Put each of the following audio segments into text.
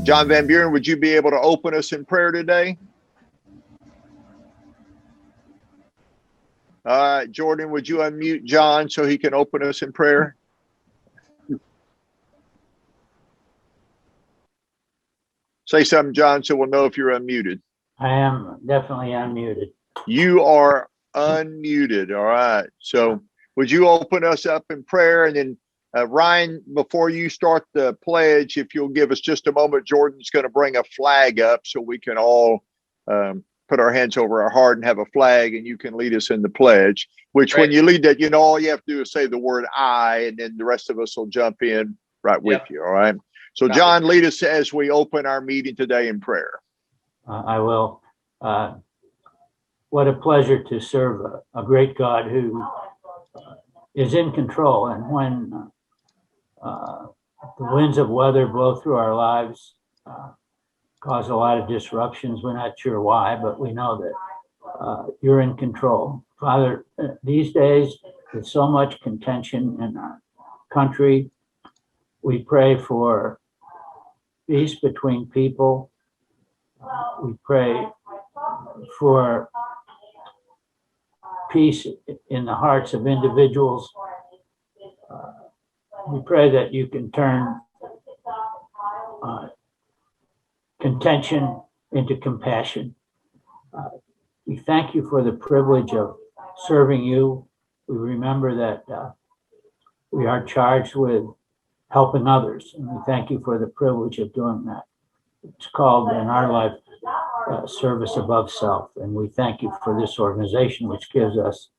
John Van Buren, would you be able to open us in prayer today? All right, Jordan, would you unmute John so he can open us in prayer? Say something, John, so we'll know if you're unmuted. I am definitely unmuted. You are unmuted. All right. So would you open us up in prayer? And then Ryan, before you start the pledge, if you'll give us just a moment, Jordan's going to bring a flag up so we can all put our hands over our heart and have a flag, and you can lead us in the pledge, which When you lead that, all you have to do is say the word I, and then the rest of us will jump in right with you. All right. So John, lead us as we open our meeting today in prayer. I will. What a pleasure to serve a great God who is in control. And when the winds of weather blow through our lives, cause a lot of disruptions. We're not sure why, but we know that you're in control. Father, these days, with so much contention in our country, we pray for peace between people. We pray for peace in the hearts of individuals. We pray that you can turn contention into compassion. We thank you for the privilege of serving you. We remember that we are charged with helping others, and we thank you for the privilege of doing that. It's called in our life service above self, and we thank you for this organization, which gives us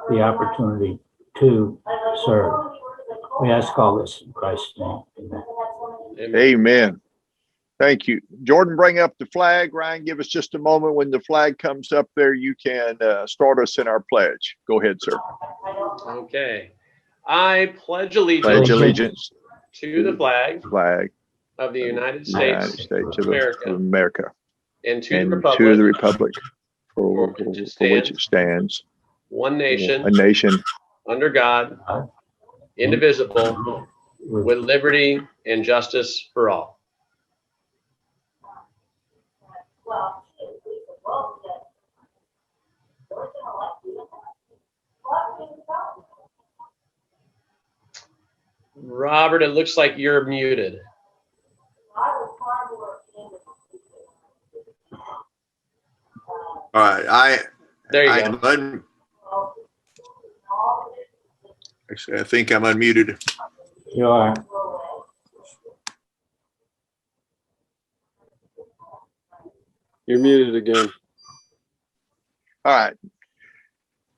the opportunity to serve. We ask all this in Christ's name. Amen. Amen. Thank you. Jordan, bring up the flag. Ryan, give us just a moment. When the flag comes up there, you can start us in our pledge. Go ahead, sir. Okay. I pledge allegiance, to the flag of the United States of America and to the republic for which it stands, one nation, a nation under God, indivisible, with liberty and justice for all. Robert, it looks like you're muted. All right, there you go. Actually, I think I'm unmuted. You are. You're muted again. All right.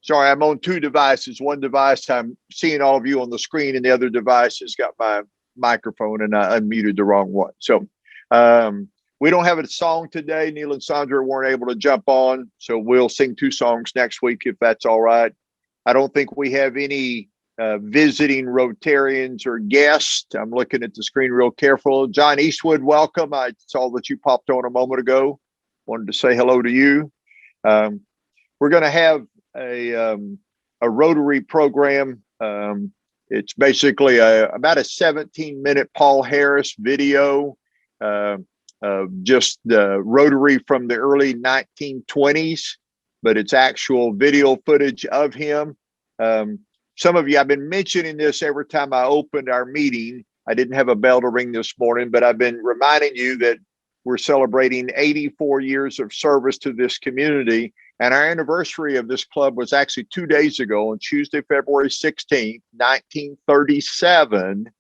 Sorry, I'm on two devices. One device, I'm seeing all of you on the screen, and the other device has got my microphone, and I unmuted the wrong one. So we don't have a song today. Neil and Sandra weren't able to jump on, so we'll sing two songs next week if that's all right. I don't think we have any visiting Rotarians or guests. I'm looking at the screen real careful. John Eastwood, welcome. I saw that you popped on a moment ago. Wanted to say hello to you. We're going to have a Rotary program. It's basically about a 17-minute Paul Harris video of just the Rotary from the early 1920s, but it's actual video footage of him. Some of you, I've been mentioning this every time I opened our meeting. I didn't have a bell to ring this morning, but I've been reminding you that we're celebrating 84 years of service to this community. And our anniversary of this club was actually 2 days ago on Tuesday, February 16th, 1937.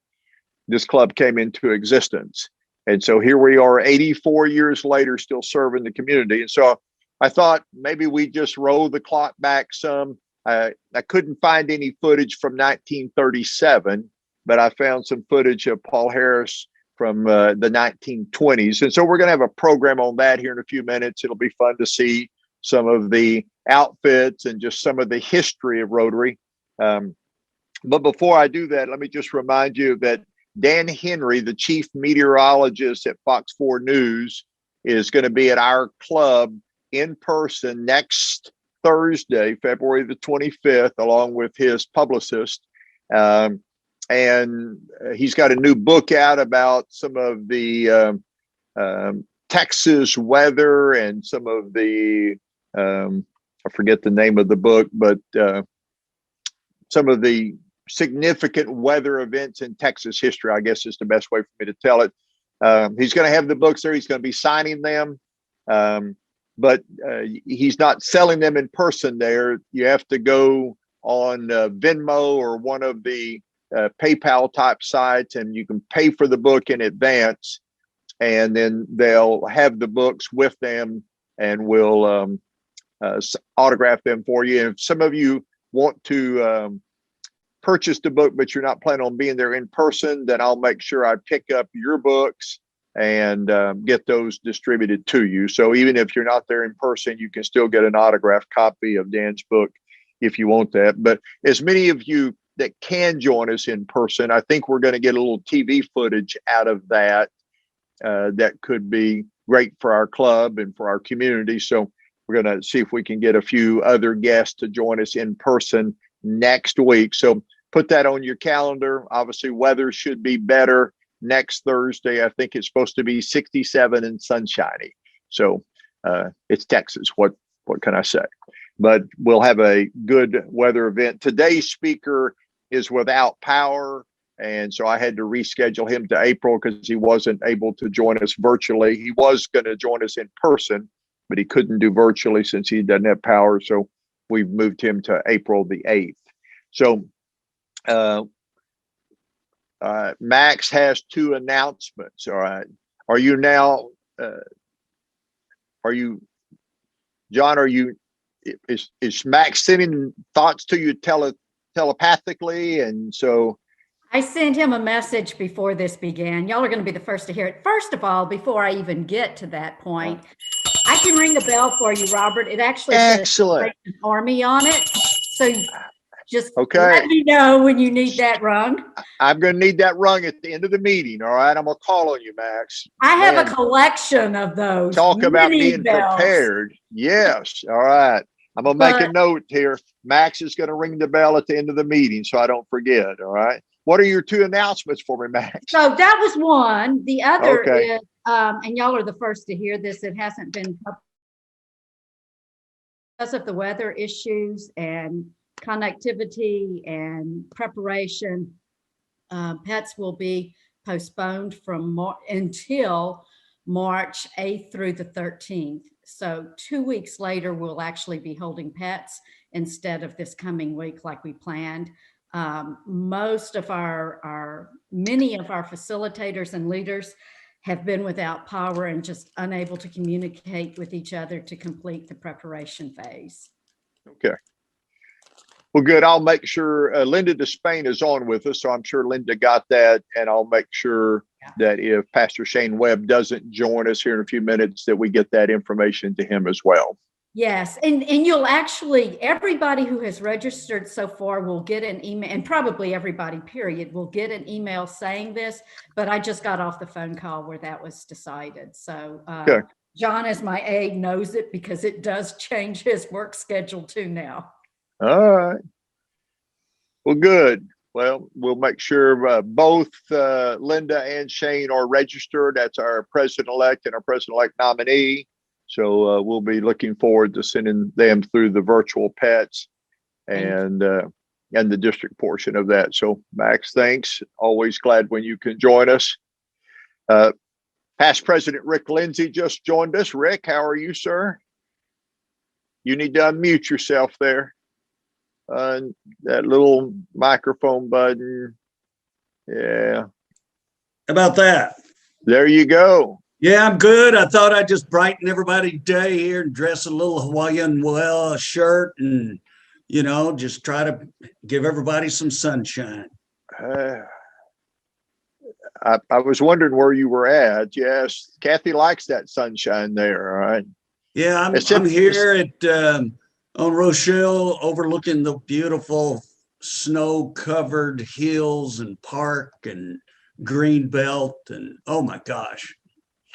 This club came into existence. And so here we are 84 years later, still serving the community. And so I thought maybe we just roll the clock back some. I couldn't find any footage from 1937, but I found some footage of Paul Harris from the 1920s. And so we're going to have a program on that here in a few minutes. It'll be fun to see some of the outfits and just some of the history of Rotary. But before I do that, let me just remind you that Dan Henry, the chief meteorologist at Fox 4 News, is going to be at our club in person next Thursday, February the 25th, along with his publicist. And he's got a new book out about some of the Texas weather and some of the, I forget the name of the book, but some of the significant weather events in Texas history, I guess is the best way for me to tell it. He's going to have the books there. He's going to be signing them. But he's not selling them in person there. You have to go on Venmo or one of the PayPal type sites, and you can pay for the book in advance, and then they'll have the books with them and will autograph them for you. And if some of you want to purchase the book, but you're not planning on being there in person, then I'll make sure I pick up your books and get those distributed to you. So even if you're not there in person, you can still get an autographed copy of Dan's book if you want that. But as many of you that can join us in person, I think we're going to get a little TV footage out of that. That could be great for our club and for our community. So we're going to see if we can get a few other guests to join us in person next week. So put that on your calendar. Obviously, weather should be better next Thursday. I think it's supposed to be 67 and sunshiny. So it's Texas. What can I say? But we'll have a good weather event. Today's speaker is without power, and so I had to reschedule him to April because he wasn't able to join us virtually. He was going to join us in person, but he couldn't do virtually since he doesn't have power. So we've moved him to April the 8th. So Max has two announcements. All right. Are you now, John, is Max sending thoughts to you telepathically? And so I sent him a message before this began. Y'all are going to be the first to hear it. First of all, before I even get to that point, I can ring the bell for you, Robert. It actually says Army on it. So just let me know when you need that rung. I'm going to need that rung at the end of the meeting. All right. I'm going to call on you, Max. I have a collection of those. Talk about being prepared. Yes. All right. I'm going to make a note here. Max is going to ring the bell at the end of the meeting so I don't forget. All right. What are your two announcements for me, Max? So that was one. The other is, and y'all are the first to hear this, it hasn't been because of the weather issues and connectivity and preparation. Pets will be postponed from until March 8th through the 13th. So 2 weeks later, we'll actually be holding pets instead of this coming week like we planned. Many of our facilitators and leaders have been without power and just unable to communicate with each other to complete the preparation phase. Okay. Well, good. I'll make sure Linda Despain is on with us. So I'm sure Linda got that. And I'll make sure that if Pastor Shane Webb doesn't join us here in a few minutes, that we get that information to him as well. Yes. And you'll actually, everybody who has registered so far will get an email, and probably everybody, period, will get an email saying this, but I just got off the phone call where that was decided. So John, as my aide, knows it because it does change his work schedule too now. All right. Well, good. Well, we'll make sure both Linda and Shane are registered. That's our president-elect and our president-elect nominee. So we'll be looking forward to sending them through the virtual pets and the district portion of that. So Max, thanks. Always glad when you can join us. Past President Rick Lindsay just joined us. Rick, how are you, sir? You need to unmute yourself there. That little microphone button. Yeah. How about that? There you go. Yeah, I'm good. I thought I'd just brighten everybody's day here and dress a little Hawaiian shirt and, just try to give everybody some sunshine. I was wondering where you were at. Yes, Kathy likes that sunshine there. All right. Yeah, I'm here at on Rochelle, overlooking the beautiful snow-covered hills and park and green belt, and oh my gosh,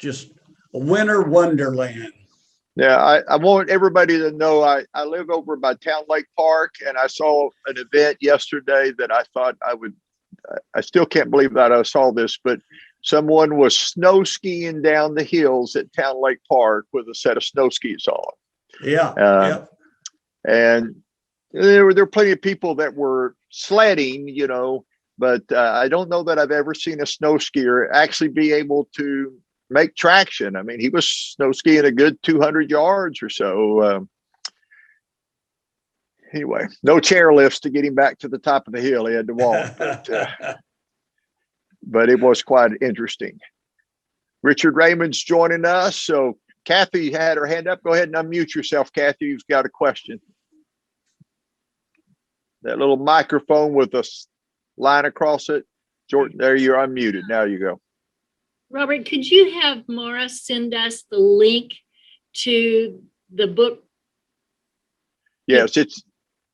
just a winter wonderland. Yeah, I want everybody to know I live over by Town Lake Park, and I saw an event yesterday that I thought I still can't believe that I saw this, but someone was snow skiing down the hills at Town Lake Park with a set of snow skis on. Yeah, yeah. And there were plenty of people that were sledding, you know, but I don't know that I've ever seen a snow skier actually be able to make traction. I mean, he was snow skiing a good 200 yards or so. Anyway, no chair lifts to get him back to the top of the hill. He had to walk, but it was quite interesting. Richard Raymond's joining us. So Kathy had her hand up. Go ahead and unmute yourself, Kathy. You've got a question. That little microphone with a line across it. Jordan, there you're unmuted. Now you go. Robert, could you have Mara send us the link to the book? Yes,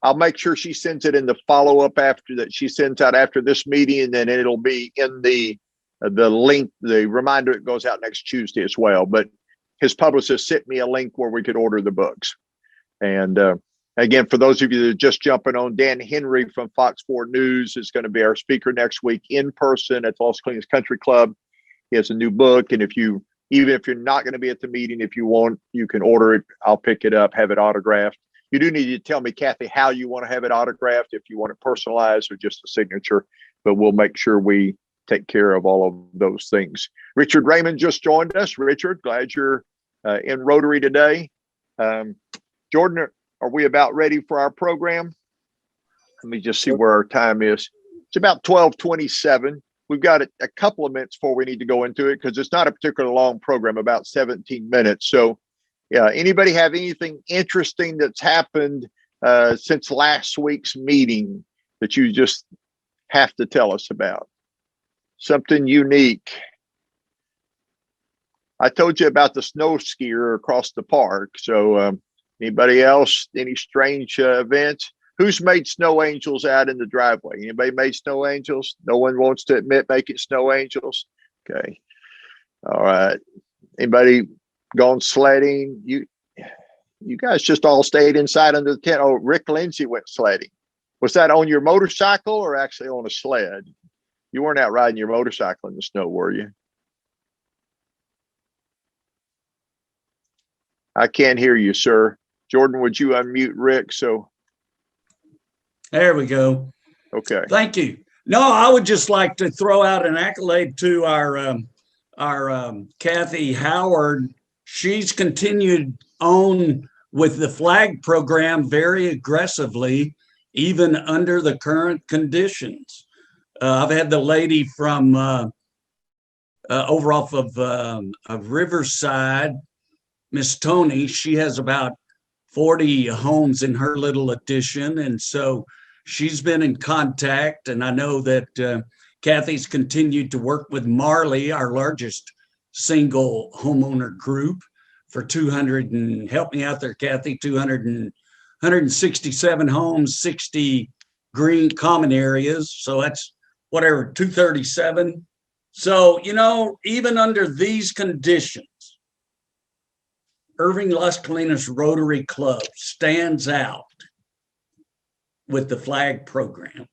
I'll make sure she sends it in the follow-up after that. She sends out after this meeting, and then it'll be in the link, the reminder. It goes out next Tuesday as well. But his publicist sent me a link where we could order the books. And again, for those of you that are just jumping on, Dan Henry from Fox 4 News is going to be our speaker next week in person at the Las Colinas Country Club. He has a new book, and even if you're not going to be at the meeting, if you want, you can order it. I'll pick it up, have it autographed. You do need to tell me, Kathy, how you want to have it autographed, if you want it personalized or just a signature, but we'll make sure we take care of all of those things. Richard Raymond just joined us. Richard, glad you're in Rotary today. Jordan, are we about ready for our program? Let me just see where our time is. It's about 12:27. We've got a couple of minutes before we need to go into it because it's not a particularly long program, about 17 minutes. So yeah, anybody have anything interesting that's happened since last week's meeting that you just have to tell us about? Something unique. I told you about the snow skier across the park. So anybody else, any strange events? Who's made snow angels out in the driveway? Anybody made snow angels? No one wants to admit making snow angels. Okay. All right. Anybody gone sledding? You guys just all stayed inside under the tent. Oh, Rick Lindsay went sledding. Was that on your motorcycle or actually on a sled? You weren't out riding your motorcycle in the snow, were you? I can't hear you, sir. Jordan, would you unmute Rick? So There we go. okay. Thank you. No, I would just like to throw out an accolade to our Kathy Howard. She's continued on with the flag program very aggressively, even under the current conditions. I've had the lady from over off of Riverside, Miss Tony. She has about 40 homes in her little addition, and so she's been in contact. And I know that Kathy's continued to work with Marley, our largest single homeowner group, for 200 and help me out there, Kathy, 167 homes, 60 green common areas. So that's whatever, 237. So, you know, even under these conditions, Irving Las Colinas Rotary Club stands out with the flag program.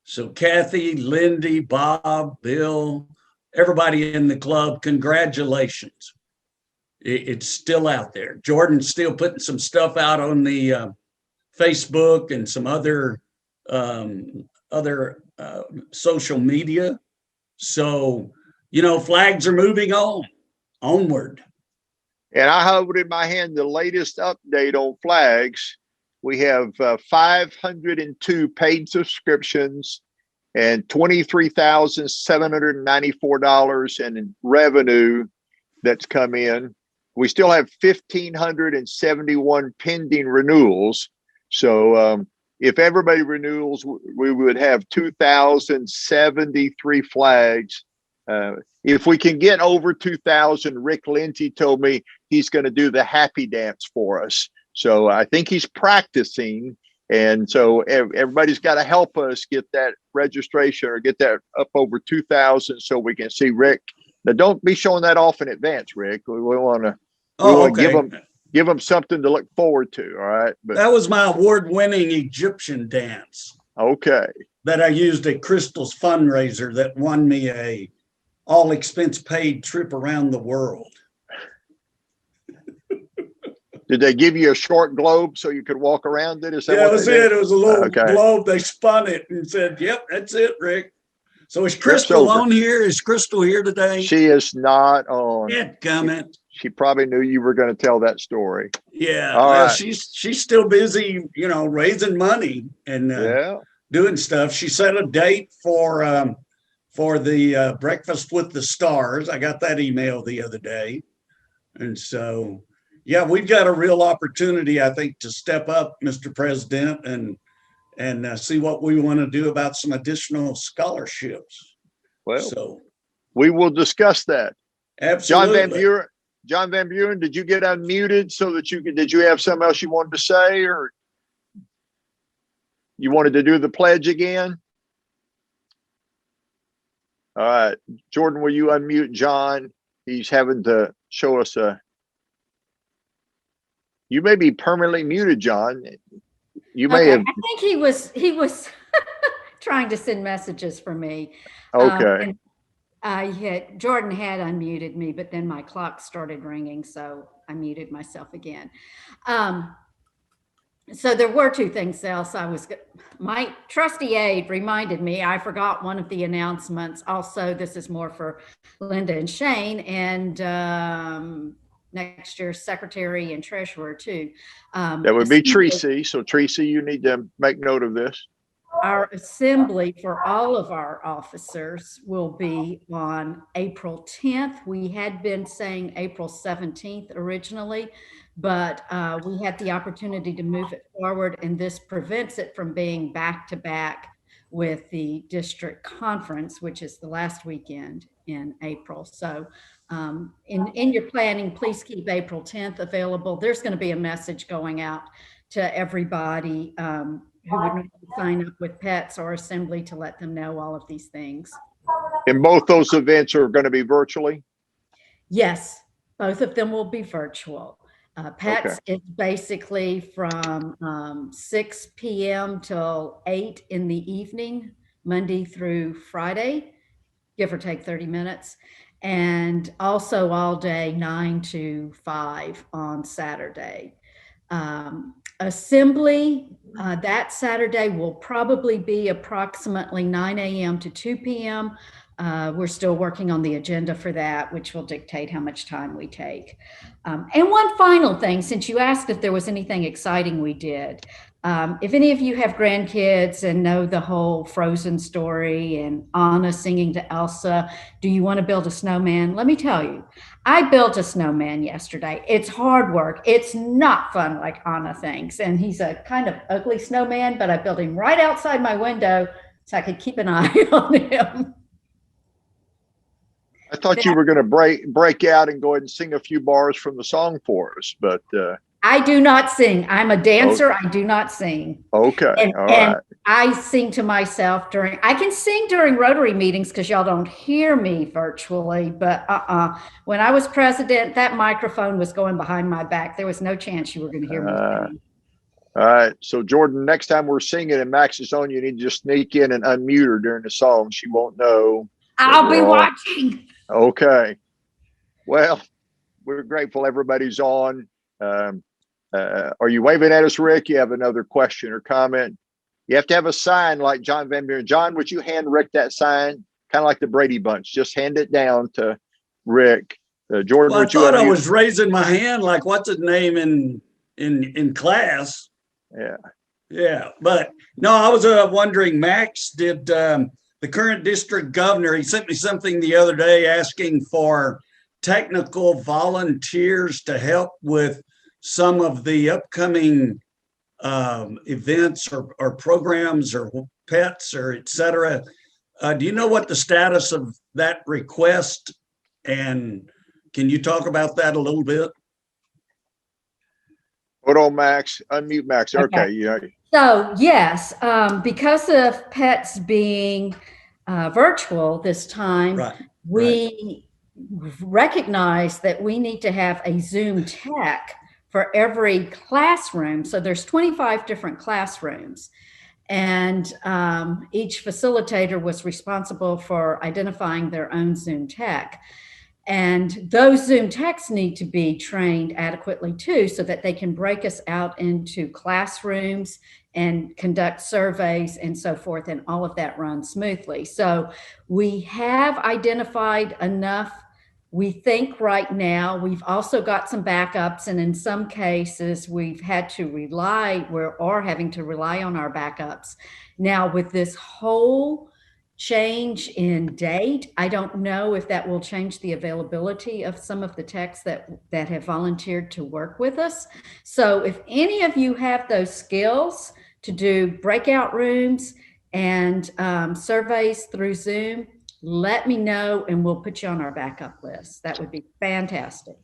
So Kathy, Lindy, Bob, Bill, everybody in the club, congratulations. It's still out there. Jordan's still putting some stuff out on the Facebook and some other social media. So, you know, flags are moving onward. And I hold in my hand the latest update on flags. We have 502 paid subscriptions and $23,794 in revenue that's come in. We still have 1,571 pending renewals. So if everybody renews, we would have 2,073 flags. If we can get over 2,000, Rick Lindsay told me he's going to do the happy dance for us. So I think he's practicing. And so everybody's got to help us get that registration or get that up over 2,000 so we can see Rick. Now, don't be showing that off in advance, Rick. We want to give them something to look forward to. All right. But that was my award-winning Egyptian dance. Okay. That I used at Crystal's fundraiser that won me a all expense paid trip around the world. Did they give you a short globe so you could walk around it? Is that Yeah, what that was they did? it. It was a little Okay. globe. They spun it and said, "Yep, that's it, Rick." So is Trip's Crystal over. on here? Is Crystal here today? She is not on. Can't comment. She probably knew you were going to tell that story. Yeah, All well, right. she's still busy, raising money and Yeah. doing stuff. She set a date for the Breakfast with the Stars. I got that email the other day, and so yeah, we've got a real opportunity, I think, to step up, Mr. President, and see what we want to do about some additional scholarships. Well, So we will discuss that. absolutely. John Van Buren, did you get unmuted so that did you have something else you wanted to say, or you wanted to do the pledge again? All right, Jordan, will you unmute John? He's having to show us you may be permanently muted, John. You may have. I think he was trying to send messages for me. Okay. Jordan had unmuted me, but then my clock started ringing, so I muted myself again. So there were two things else my trusty aide reminded me, I forgot one of the announcements. Also, this is more for Linda and Shane, and next year's secretary and treasurer too. That would be Tracy. So Tracy, you need to make note of this. Our assembly for all of our officers will be on April 10th. We had been saying April 17th originally, but we had the opportunity to move it forward, and this prevents it from being back to back with the district conference, which is the last weekend in April. So in your planning, please keep April 10th available. There's going to be a message going out to everybody who would need to sign up with pets or assembly to let them know all of these things. And both those events are going to be virtually? Yes, both of them will be virtual. Pets is basically from 6 p.m. till 8 in the evening, Monday through Friday, give or take 30 minutes. And also all day, 9 to 5 on Saturday. Assembly that Saturday will probably be approximately 9 a.m. to 2 p.m. We're still working on the agenda for that, which will dictate how much time we take. And one final thing, since you asked if there was anything exciting we did, if any of you have grandkids and know the whole Frozen story and Anna singing to Elsa, do you want to build a snowman? Let me tell you, I built a snowman yesterday. It's hard work. It's not fun like Anna thinks. And he's a kind of ugly snowman, but I built him right outside my window so I could keep an eye on him. I thought you were going to break out and go ahead and sing a few bars from the song for us, but I do not sing. I'm a dancer. I do not sing. Okay. And Right. I sing to myself I can sing during Rotary meetings because y'all don't hear me virtually, but when I was president, that microphone was going behind my back. There was no chance you were going to hear me sing. All right. So Jordan, next time we're singing and Max is on, you need to just sneak in and unmute her during the song. She won't know. I'll be watching. Okay. Well, we're grateful everybody's on. Are you waving at us, Rick? You have another question or comment? You have to have a sign like John Van Buren. John, would you hand Rick that sign? Kind of like the Brady Bunch. Just hand it down to Rick. Jordan, Well, I would you? thought I was raising my hand like what's his name in class. Yeah. Yeah, but no, I was wondering, Max, did the current district governor, he sent me something the other day asking for technical volunteers to help with some of the upcoming events or programs or pets or et cetera. Do you know what the status of that request, and can you talk about that a little bit? Hold on, Max. Unmute Max. Okay. Yeah. So yes, because of pets being virtual this time, we recognize that we need to have a Zoom tech for every classroom. So there's 25 different classrooms. And each facilitator was responsible for identifying their own Zoom tech. And those Zoom techs need to be trained adequately too, so that they can break us out into classrooms and conduct surveys and so forth, and all of that runs smoothly. So we have identified enough, we think right now. We've also got some backups, and in some cases we've had to rely, we are having to rely on our backups. Now with this whole change in date, I don't know if that will change the availability of some of the techs that have volunteered to work with us. So if any of you have those skills to do breakout rooms and surveys through Zoom, let me know and we'll put you on our backup list. That would be fantastic.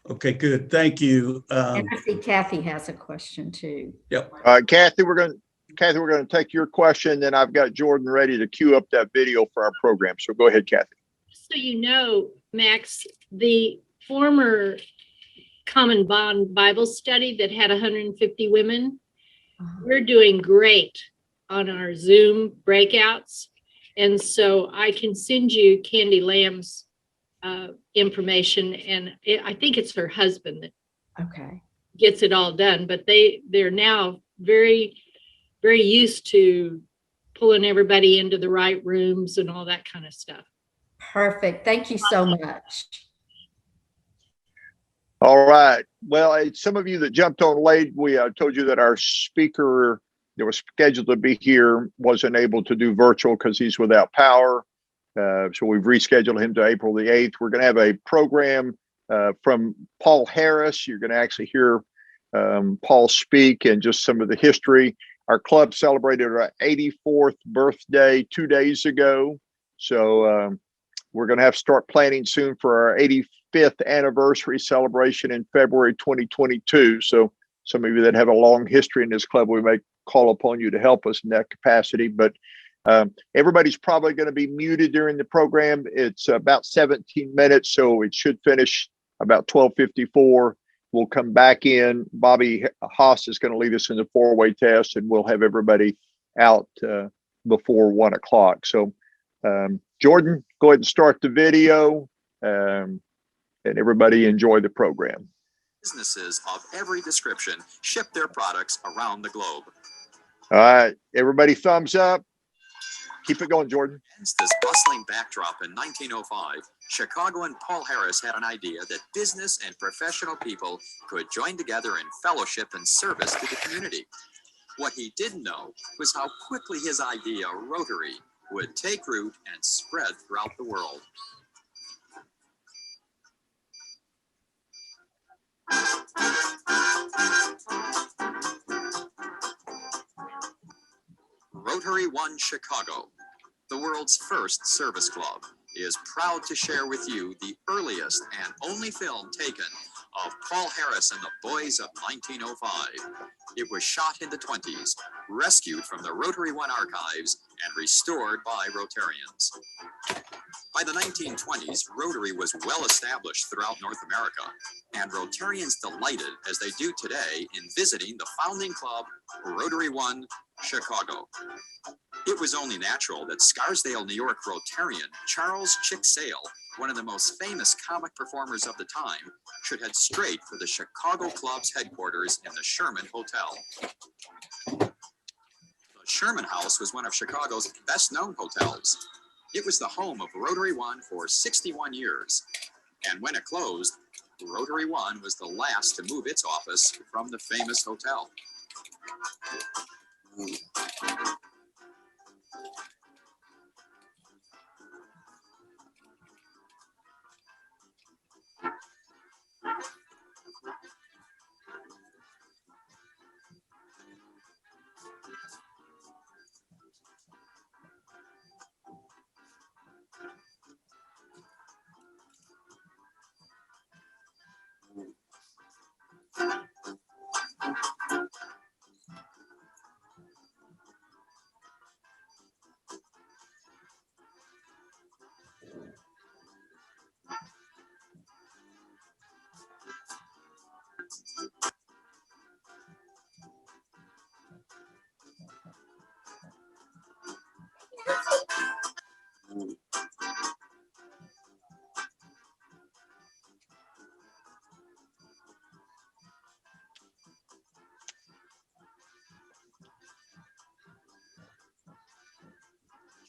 Okay, good. Thank you. And I see Kathy has a question too. Yep. Kathy, we're going to take your question. Then I've got Jordan ready to queue up that video for our program. So go ahead, Kathy. So you know, Max, the former Common Bond Bible study that had 150 women, we're doing great on our Zoom breakouts. And so I can send you Candy Lamb's information, and I think it's her husband that gets it all done, but they're now very, very used to pulling everybody into the right rooms and all that kind of stuff. Perfect. Thank you so much. All right. Well, some of you that jumped on late, we told you that our speaker that was scheduled to be here wasn't able to do virtual because he's without power. So we've rescheduled him to April the 8th. We're going to have a program from Paul Harris. You're going to actually hear Paul speak and just some of the history. Our club celebrated our 84th birthday 2 days ago. So we're going to have to start planning soon for our 85th anniversary celebration in February 2022. So some of you that have a long history in this club, we may call upon you to help us in that capacity. But everybody's probably going to be muted during the program. It's about 17 minutes, so it should finish about 12:54. We'll come back in. Bobby Haas is going to lead us in the four-way test, and we'll have everybody out before 1 o'clock. So Jordan, go ahead and start the video, and everybody enjoy the program. Businesses of every description ship their products around the globe. All right, everybody thumbs up. Keep it going, Jordan. Against this bustling backdrop in 1905, Chicago and Paul Harris had an idea that business and professional people could join together in fellowship and service to the community. What he didn't know was how quickly his idea, Rotary, would take root and spread throughout the world. Rotary One Chicago, the world's first service club, is proud to share with you the earliest and only film taken of Paul Harris and the Boys of 1905. It was shot in the 20s, rescued from the Rotary One archives, and restored by Rotarians. By the 1920s, Rotary was well established throughout North America, and Rotarians delighted, as they do today, in visiting the founding club, Rotary One Chicago. It was only natural that Scarsdale, New York Rotarian Charles Chick Sale, one of the most famous comic performers of the time, should head straight for the Chicago Club's headquarters in the Sherman Hotel. The Sherman House was one of Chicago's best-known hotels. It was the home of Rotary One for 61 years, and when it closed, Rotary One was the last to move its office from the famous hotel.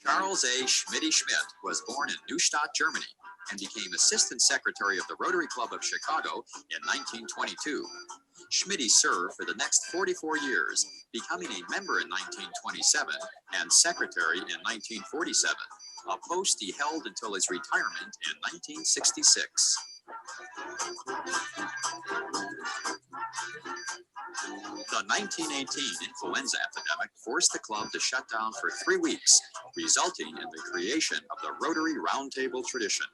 Charles A. Schmidt was born in Neustadt, Germany, and became assistant secretary of the Rotary Club of Chicago in 1922. Schmidt served for the next 44 years, becoming a member in 1927 and secretary in 1947, a post he held until his retirement in 1966. The 1918 influenza epidemic forced the club to shut down for 3 weeks, resulting in the creation of the Rotary Roundtable tradition.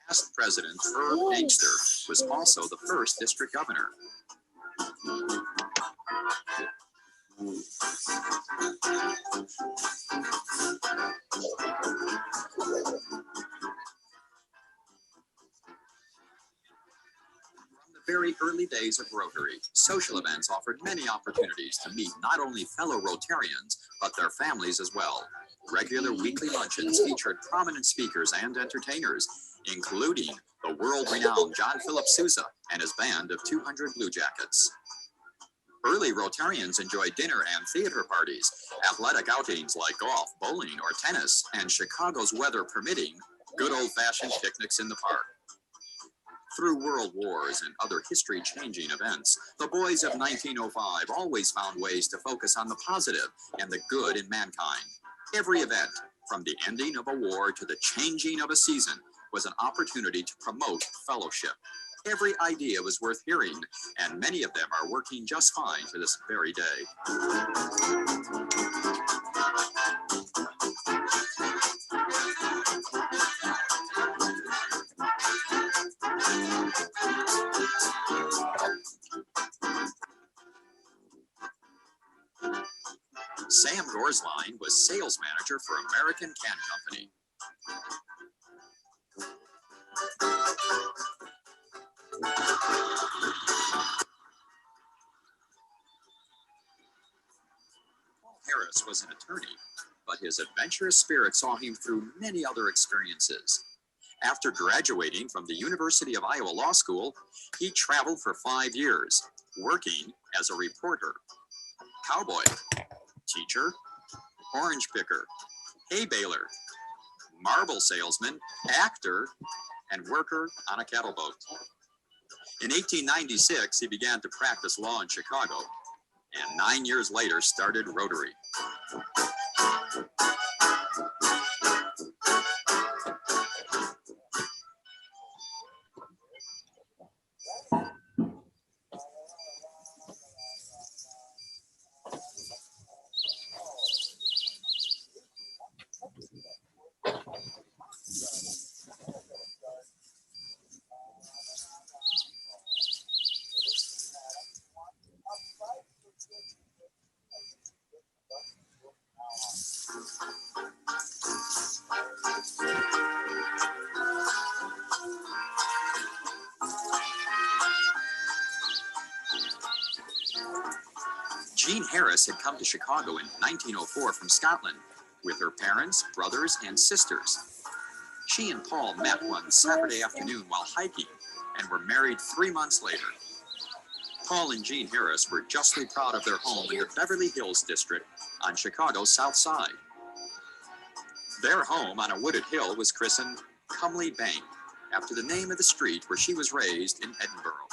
Past President Irving was also the first district governor. Very early days of Rotary, social events offered many opportunities to meet not only fellow Rotarians, but their families as well. Regular weekly luncheons featured prominent speakers and entertainers, including the world-renowned John Philip Sousa and his band of 200 Blue Jackets. Early Rotarians enjoyed dinner and theater parties, athletic outings like golf, bowling, or tennis, and Chicago's weather permitting, good old-fashioned picnics in the park. Through world wars and other history-changing events, the boys of 1905 always found ways to focus on the positive and the good in mankind. Every event, from the ending of a war to the changing of a season, was an opportunity to promote fellowship. Every idea was worth hearing, and many of them are working just fine to this very day. Sam Gorsline was sales manager for American Can Company. Harris was an attorney, but his adventurous spirit saw him through many other experiences. After graduating from the University of Iowa Law School, he traveled for 5 years, working as a reporter, cowboy, teacher, orange picker, hay baler, marble salesman, actor, and worker on a cattle boat. In 1896, he began to practice law in Chicago, and 9 years later started Rotary. Jean Harris had come to Chicago in 1904 from Scotland with her parents, brothers, and sisters. She and Paul met one Saturday afternoon while hiking and were married 3 months later. Paul and Jean Harris were justly proud of their home in the Beverly Hills district on Chicago's South Side. Their home on a wooded hill was christened Comely Bank, after the name of the street where she was raised in Edinburgh.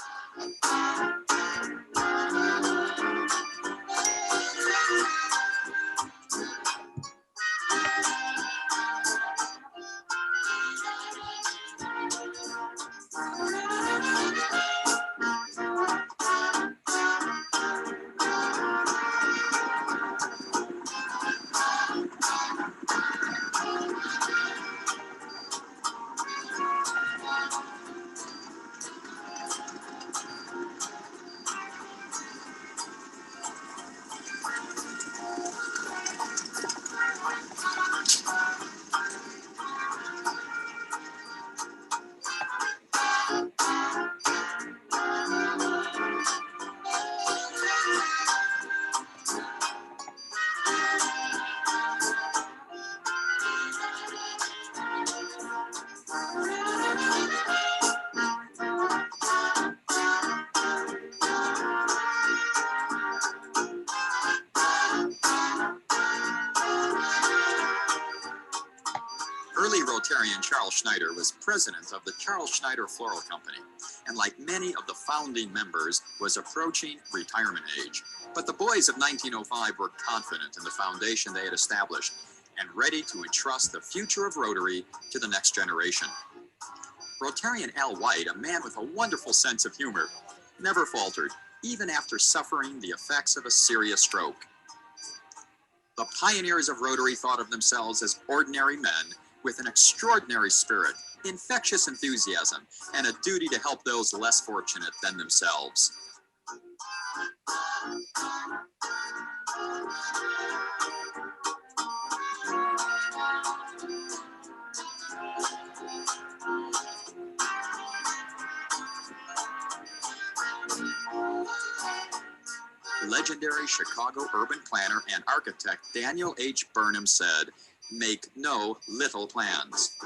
Early Rotarian Charles Schneider was president of the Charles Schneider Floral Company, and like many of the founding members, was approaching retirement age. But the boys of 1905 were confident in the foundation they had established and ready to entrust the future of Rotary to the next generation. Rotarian Al White, a man with a wonderful sense of humor, never faltered, even after suffering the effects of a serious stroke. The pioneers of Rotary thought of themselves as ordinary men with an extraordinary spirit, infectious enthusiasm, and a duty to help those less fortunate than themselves. Legendary Chicago urban planner and architect Daniel H. Burnham said, "Make no little plans."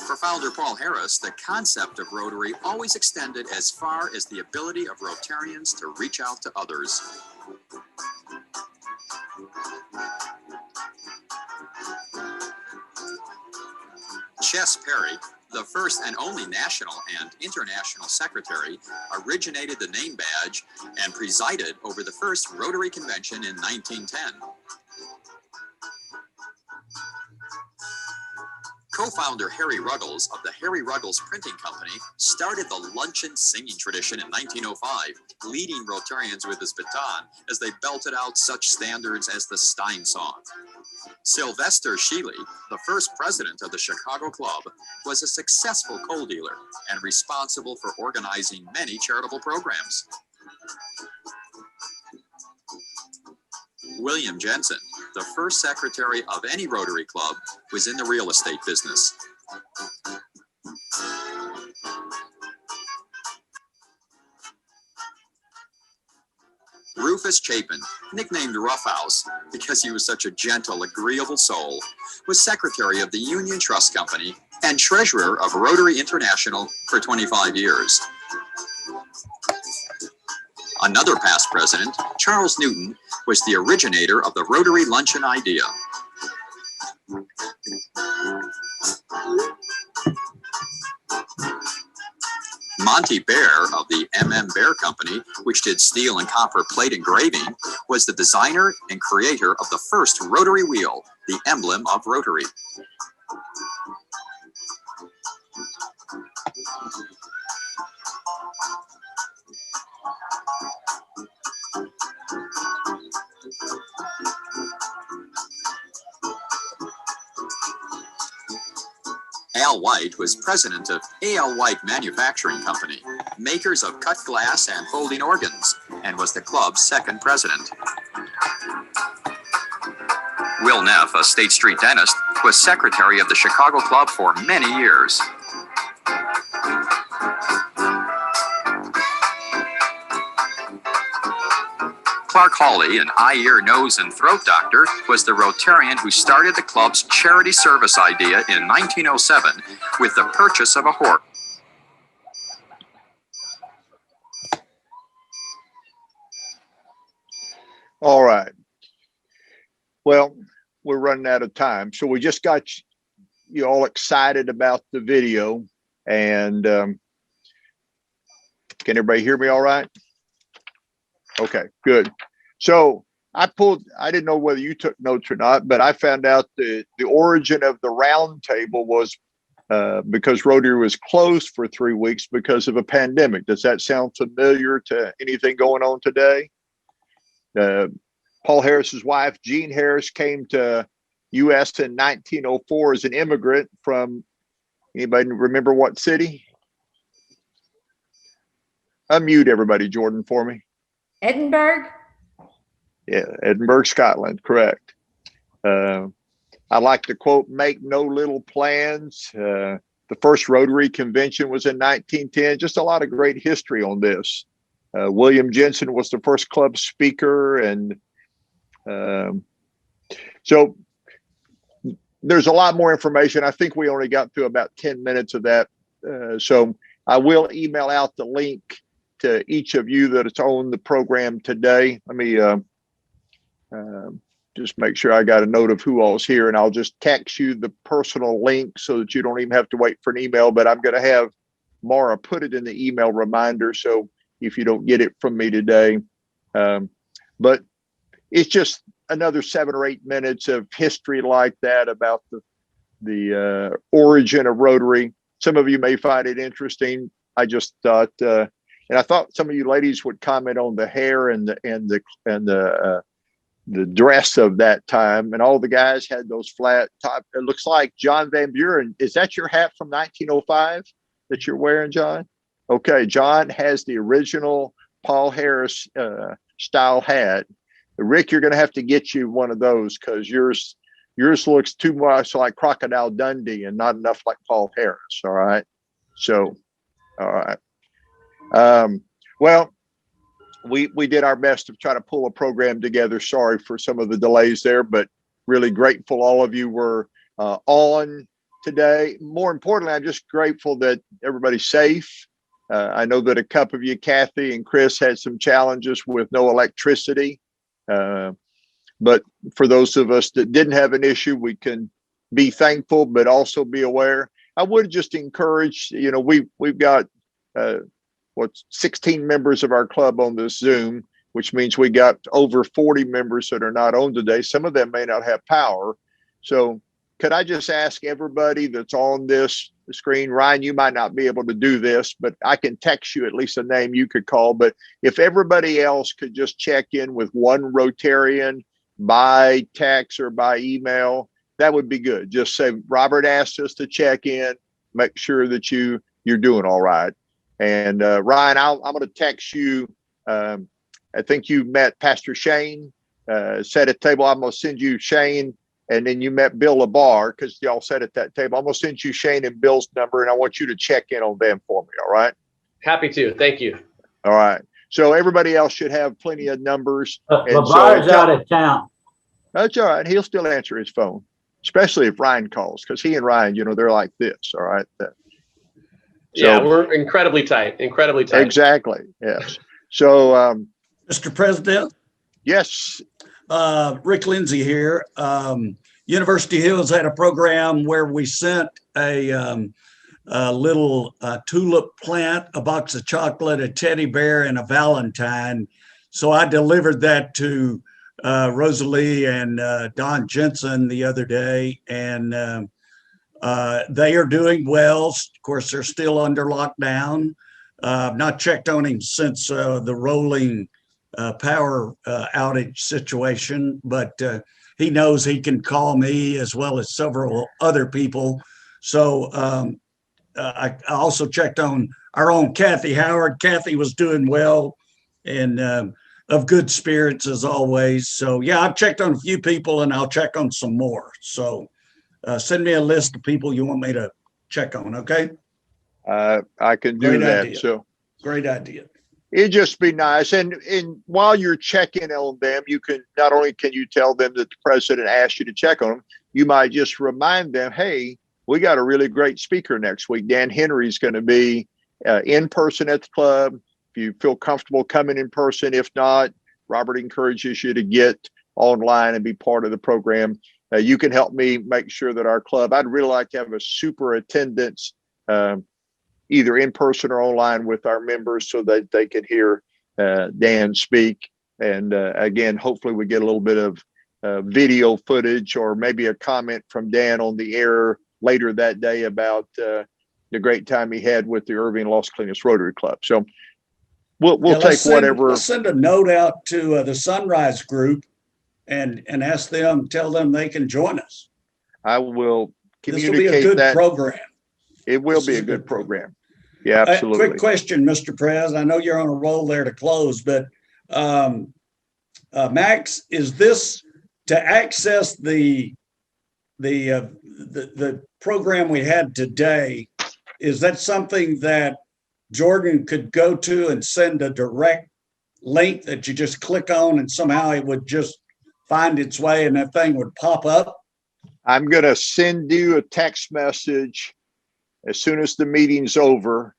For founder Paul Harris, the concept of Rotary always extended as far as the ability of Rotarians to reach out to others. Chess Perry, the first and only national and international secretary, originated the name badge and presided over the first Rotary convention in 1910. Co-founder Harry Ruggles of the Harry Ruggles Printing Company started the luncheon singing tradition in 1905, leading Rotarians with his baton as they belted out such standards as the Stein Song. Sylvester Shealy, the first president of the Chicago Club, was a successful coal dealer and responsible for organizing many charitable programs. William Jensen, the first secretary of any Rotary Club, was in the real estate business. Rufus Chapin, nicknamed Roughhouse because he was such a gentle, agreeable soul, was secretary of the Union Trust Company and treasurer of Rotary International for 25 years. Another past president, Charles Newton, was the originator of the Rotary luncheon idea. Monty Bear of the M.M. Bear Company, which did steel and copper plate engraving, was the designer and creator of the first rotary wheel, the emblem of Rotary. Al White was president of A.L. White Manufacturing Company, makers of cut glass and folding organs, and was the club's second president. Will Neff, a State Street dentist, was secretary of the Chicago Club for many years. Clark Hawley, an eye, ear, nose, and throat doctor, was the Rotarian who started the club's charity service idea in 1907 with the purchase of a horse. All right. Well, we're running out of time. So we just got you all excited about the video. And can everybody hear me all right? Okay, good. So I didn't know whether you took notes or not, but I found out the origin of the round table was because Rotary was closed for 3 weeks because of a pandemic. Does that sound familiar to anything going on today? Paul Harris's wife, Jean Harris, came to U.S. in 1904 as an immigrant from, anybody remember what city? Unmute everybody, Jordan, for me. Edinburgh? Yeah, Edinburgh, Scotland, correct. I like the quote, "Make no little plans." The first Rotary convention was in 1910. Just a lot of great history on this. William Jensen was the first club speaker. And so there's a lot more information. I think we only got through about 10 minutes of that. So I will email out the link to each of you that is on the program today. Let me just make sure I got a note of who all's here, and I'll just text you the personal link so that you don't even have to wait for an email. But I'm going to have Mara put it in the email reminder. So if you don't get it from me today, but it's just another 7 or 8 minutes of history like that about the origin of Rotary. Some of you may find it interesting. I just thought, and I thought some of you ladies would comment on the hair and the dress of that time. And all the guys had those flat top. It looks like John Van Buren. Is that your hat from 1905 that you're wearing, John? Okay, John has the original Paul Harris style hat. Rick, you're going to have to get you one of those because yours looks too much like Crocodile Dundee and not enough like Paul Harris. All right. So, all right. Well, we did our best to try to pull a program together. Sorry for some of the delays there, but really grateful all of you were on today. More importantly, I'm just grateful that everybody's safe. I know that a couple of you, Kathy and Chris, had some challenges with no electricity. But for those of us that didn't have an issue, we can be thankful, but also be aware. I would just encourage, we've got 16 members of our club on this Zoom, which means we got over 40 members that are not on today. Some of them may not have power. So could I just ask everybody that's on this screen, Ryan, you might not be able to do this, but I can text you at least a name you could call. But if everybody else could just check in with one Rotarian by text or by email, that would be good. Just say, Robert asked us to check in, make sure that you're doing all right. And Ryan, I'm going to text you. I think you met Pastor Shane, sat at table. I'm going to send you Shane. And then you met Bill LaBar because y'all sat at that table. I'm going to send you Shane and Bill's number, and I want you to check in on them for me. All right. Happy to. Thank you. All right. So everybody else should have plenty of numbers. LaBar's out of town. That's all right. He'll still answer his phone, especially if Ryan calls, because he and Ryan, they're like this. All right. Yeah, we're incredibly tight. Incredibly tight. Exactly. Yes. So, Mr. President, yes. Rick Lindsay here. University Hills had a program where we sent a little tulip plant, a box of chocolate, a teddy bear, and a Valentine. So I delivered that to Rosalie and Don Jensen the other day, and they are doing well. Of course, they're still under lockdown. I've not checked on him since the rolling power outage situation, but he knows he can call me as well as several other people. So I also checked on our own Kathy Howard. Kathy was doing well and of good spirits as always. So yeah, I've checked on a few people and I'll check on some more. So send me a list of people you want me to check on. Okay. I can do Great that. idea. So great idea. It'd just be nice. And while you're checking on them, you can, not only can you tell them that the president asked you to check on them, you might just remind them, hey, we got a really great speaker next week. Dan Henry's going to be in person at the club. If you feel comfortable coming in person, if not, Robert encourages you to get online and be part of the program. You can help me make sure that our club, I'd really like to have a super attendance, either in person or online with our members so that they can hear Dan speak. And again, hopefully we get a little bit of video footage or maybe a comment from Dan on the air later that day about the great time he had with the Irving Las Colinas Rotary Club. So we'll take whatever. Let's send a note out to the Sunrise group and ask them, tell them they can join us. I will communicate this will be a good that. program. It will be a good program. Yeah, absolutely. Quick question, Mr. Prez. I know you're on a roll there to close, but Max, is this to access the program we had today? Is that something that Jordan could go to and send a direct link that you just click on and somehow it would just find its way and that thing would pop up? I'm going to send you a text message as soon as the meeting's over,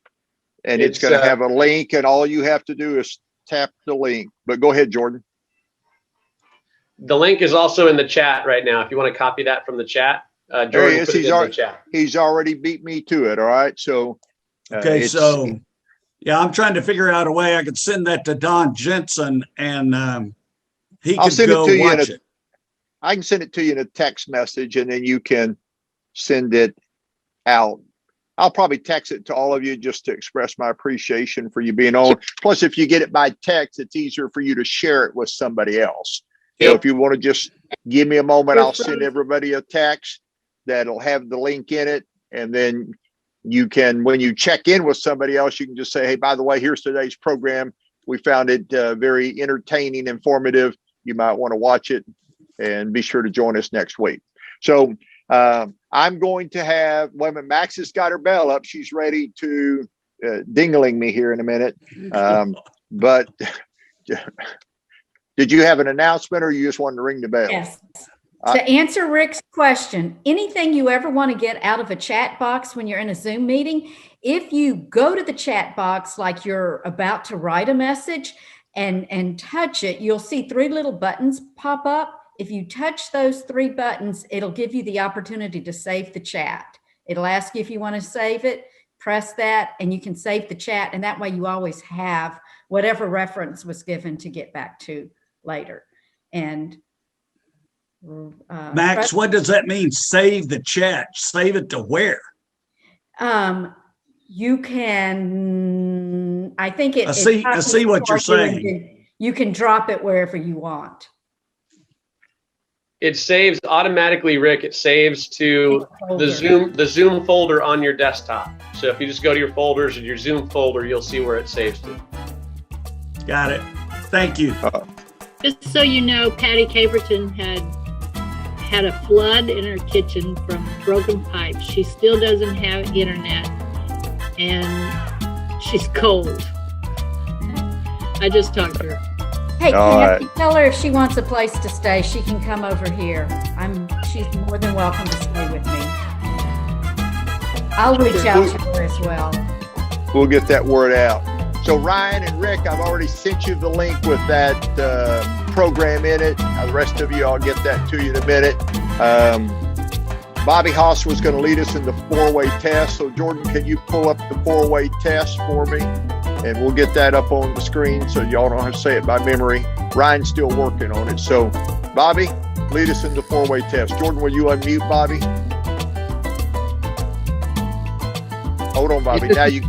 and it's going to have a link, and all you have to do is tap the link. But go ahead, Jordan. The link is also in the chat right now. If you want to copy that from the chat, There he Jordan is. put it in the chat. He's already beat me to it. All right. So, Okay, it's- so, yeah, I'm trying to figure out a way I could send that to Don Jensen and he I'll could send it go to you in watch a- it. I can send it to you in a text message and then you can send it out. I'll probably text it to all of you just to express my appreciation for you being on. Plus, if you get it by text, it's easier for you to share it with somebody else. So if you want to just give me a moment, I'll send everybody a text that'll have the link in it. And then you can, when you check in with somebody else, you can just say, hey, by the way, here's today's program. We found it very entertaining, informative. You might want to watch it and be sure to join us next week. So I'm going to have, wait a minute, Max has got her bell up. She's ready to dingling me here in a minute. But did you have an announcement or you just wanted to ring the bell? Yes. To answer Rick's question, anything you ever want to get out of a chat box when you're in a Zoom meeting, if you go to the chat box like you're about to write a message and touch it, you'll see 3 little buttons pop up. If you touch those 3 buttons, it'll give you the opportunity to save the chat. It'll ask you if you want to save it, press that, and you can save the chat. And that way you always have whatever reference was given to get back to later. And Max, what does that mean? Save the chat. Save it to where? You can, I think it. I see what you're saying. You can drop it wherever you want. It saves automatically, Rick. It saves to the Zoom folder on your desktop. So if you just go to your folders and your Zoom folder, you'll see where it saves to. Got it. Thank you. Just so you know, Patty Caperton had a flood in her kitchen from broken pipes. She still doesn't have internet and she's cold. I just talked to her. Hey, can you tell her if she wants a place to stay, she can come over here. She's more than welcome to stay with me. I'll reach out to her as well. We'll get that word out. So Ryan and Rick, I've already sent you the link with that program in it. The rest of you, I'll get that to you in a minute. Bobby Haas was going to lead us in the 4-way test. So Jordan, can you pull up the 4-way test for me? And we'll get that up on the screen so y'all don't have to say it by memory. Ryan's still working on it. So Bobby, lead us in the 4-way test. Jordan, will you unmute Bobby? Hold on, Bobby. Now you,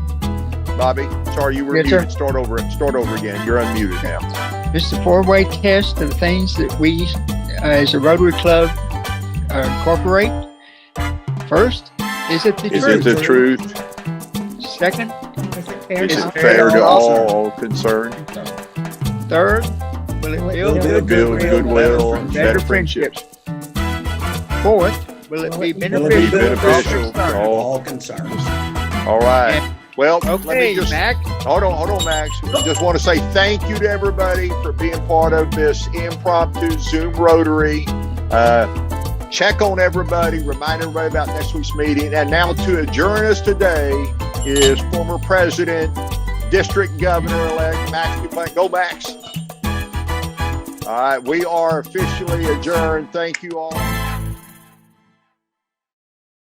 Bobby, sorry, you were muted. Start over again. You're unmuted now. This is the 4-way test of things that we, as a Rotary Club, incorporate. First, is it the truth? Is it the truth? Second, Is it fair to all concerned? third, will it build goodwill and better friendships? Fourth, will it be beneficial to all concerned? All right. Well, let me Okay, just Max. hold on, Max. Just want to say thank you to everybody for being part of this impromptu Zoom Rotary. Check on everybody, remind everybody about next week's meeting. And now to adjourn us today is former President, District Governor-elect Max Duplank. Go Max. All right, we are officially adjourned. Thank you all.